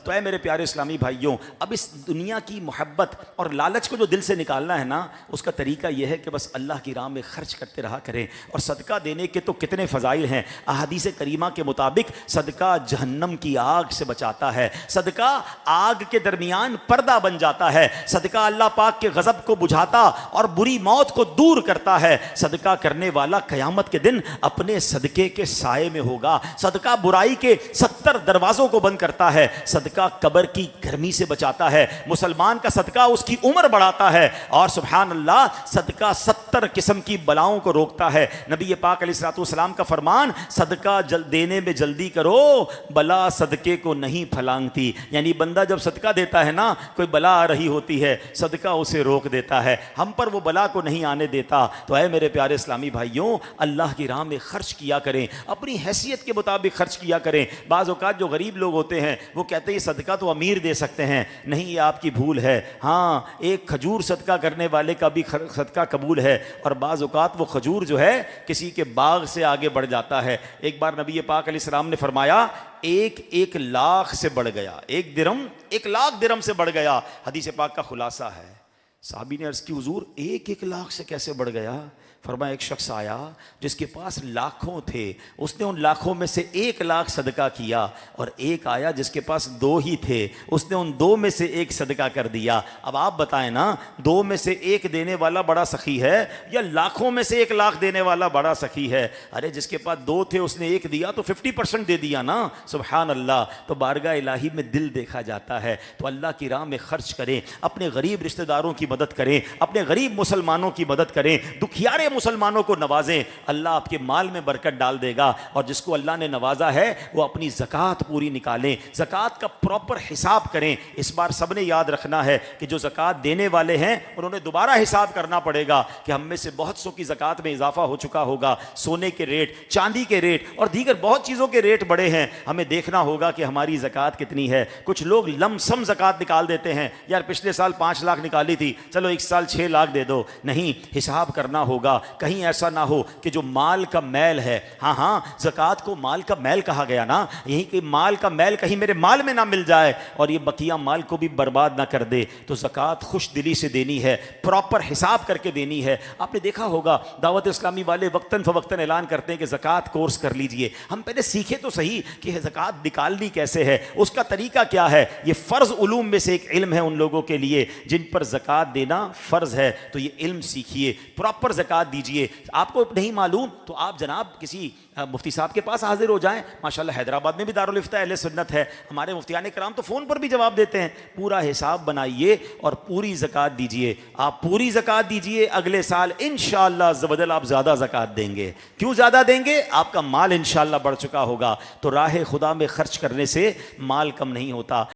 तो है मेरे प्यारे इस्लामी भाइयों, अब इस दुनिया की मोहब्बत और लालच को जो दिल से निकालना है ना, उसका तरीका यह है कि बस अल्लाह की राह में खर्च करते रहा करें। और सदका देने के तो कितने फ़ज़ाइल हैं। अहादीस करीमा के मुताबिक सदका जहन्नम की आग से बचाता है, सदका आग के दरमियान पर्दा बन जाता है, सदका अल्लाह पाक के गज़ब को बुझाता और बुरी मौत को दूर करता है। सदका करने वाला क़यामत के दिन अपने सदके के साए में होगा। सदका बुराई के 70 दरवाज़ों को बंद करता है, सदका कब्र की गर्मी से बचाता है, मुसलमान का सदका उसकी उम्र बढ़ाता है, और सुभान अल्लाह सदका 70 किस्म की बलाओं को रोकता है। नबी पाक अलैहिस्सलाम का फरमान, सदका देने में जल्दी करो, बला सदके को नहीं फलांगती। यानी बंदा जब सदका देता है ना, कोई बला आ रही होती है, सदका उसे रोक देता है, हम पर वो बला को नहीं आने देता। तो है मेरे प्यारे इस्लामी भाइयों, अल्लाह की राह में खर्च किया करें, अपनी हैसियत के मुताबिक खर्च किया करें। बाज़ औक़ात जो गरीब लोग होते हैं वो कहते हैं सदका तो अमीर दे सकते हैं। नहीं, ये आपकी भूल है। हाँ, एक खजूर सदका करने वाले का भी सदका कबूल है, और बाज़ औक़ात वो खजूर जो है किसी के बाग से आगे बढ़ जाता है। एक बार नबी पाक अलैहिस्सलाम ने फरमाया, एक लाख से बढ़ गया, एक दिरहम 1 लाख दिरहम से बढ़ गया। हदीस पाक का खुलासा है। साहबी ने अर्ज़ की, हुजूर 1 लाख से कैसे बढ़ गया? फरमाया, एक शख्स आया जिसके पास लाखों थे, उसने उन लाखों में से 1 लाख सदका किया, और एक आया जिसके पास 2 ही थे, उसने उन 2 में से 1 सदका कर दिया। अब आप बताएं ना, 2 में से 1 देने वाला बड़ा सखी है या लाखों में से 1 लाख देने वाला बड़ा सखी है? अरे जिसके पास 2 थे उसने 1 दिया तो 50% दे दिया ना। सुभान अल्लाह। तो बारगाह इलाही में दिल देखा जाता है। तो अल्लाह की राह में खर्च करें, अपने गरीब रिश्तेदारों की मदद करें, अपने गरीब मुसलमानों की मदद करें, दुखियारे मुसलमानों को नवाजें। अल्लाह आपके माल में बरकत डाल देगा। और जिसको अल्लाह ने नवाजा है वो अपनी ज़कात पूरी निकालें, ज़कात का प्रॉपर हिसाब करें। इस बार सबने याद रखना है कि जो ज़कात देने वाले हैं उन्होंने दोबारा हिसाब करना पड़ेगा कि हम में से बहुत सौ की ज़कात में इजाफा हो चुका होगा। सोने के रेट, चांदी के रेट और दीगर बहुत चीज़ों के रेट बढ़े हैं। हमें देखना होगा कि हमारी ज़कात कितनी है। कुछ लोग लमसम ज़कात निकाल देते हैं, यार पिछले साल 5 लाख निकाली थी, चलो इस साल 6 लाख दे दो। नहीं, हिसाब करना होगा। कहीं ऐसा ना हो कि जो माल का मैल है, हाँ, ज़कात को माल का मैल कहा गया ना, यही कि माल का मैल कहीं मेरे माल में ना मिल जाए और ये बकिया माल को भी बर्बाद ना कर दे। तो ज़कात खुश दिली से देनी है, प्रॉपर हिसाब करके देनी है। आपने देखा होगा दावत इस्लामी वाले वक्तन फ़वक्तन ऐलान करते हैं कि ज़कात कोर्स कर लीजिए। हम पहले सीखे तो सही कि ज़कात निकालनी कैसे है, उसका तरीका क्या है। ये फ़र्ज़ उलूम में से एक इल्म है उन लोगों के लिए जिन पर ज़कात देना फ़र्ज़ है। तो ये इल्म सीखिए, प्रॉपर ज़कात दीजिए। आपको नहीं मालूम तो आप जनाब किसी मुफ्ती साहब के पास हाजिर हो जाएं। माशाल्लाह हैदराबाद में भी दारुल इफ्ता अहले सुन्नत है, हमारे मुफ्तियान कराम तो फ़ोन पर भी जवाब देते हैं। पूरा हिसाब बनाइए और पूरी ज़कात दीजिए। आप पूरी ज़कात दीजिए, अगले साल इंशाअल्लाह अज़्ज़ व जल आप ज़्यादा ज़कात देंगे। क्यों ज़्यादा देंगे? आपका माल इंशाअल्लाह बढ़ चुका होगा। तो राह खुदा में खर्च करने से माल कम नहीं होता।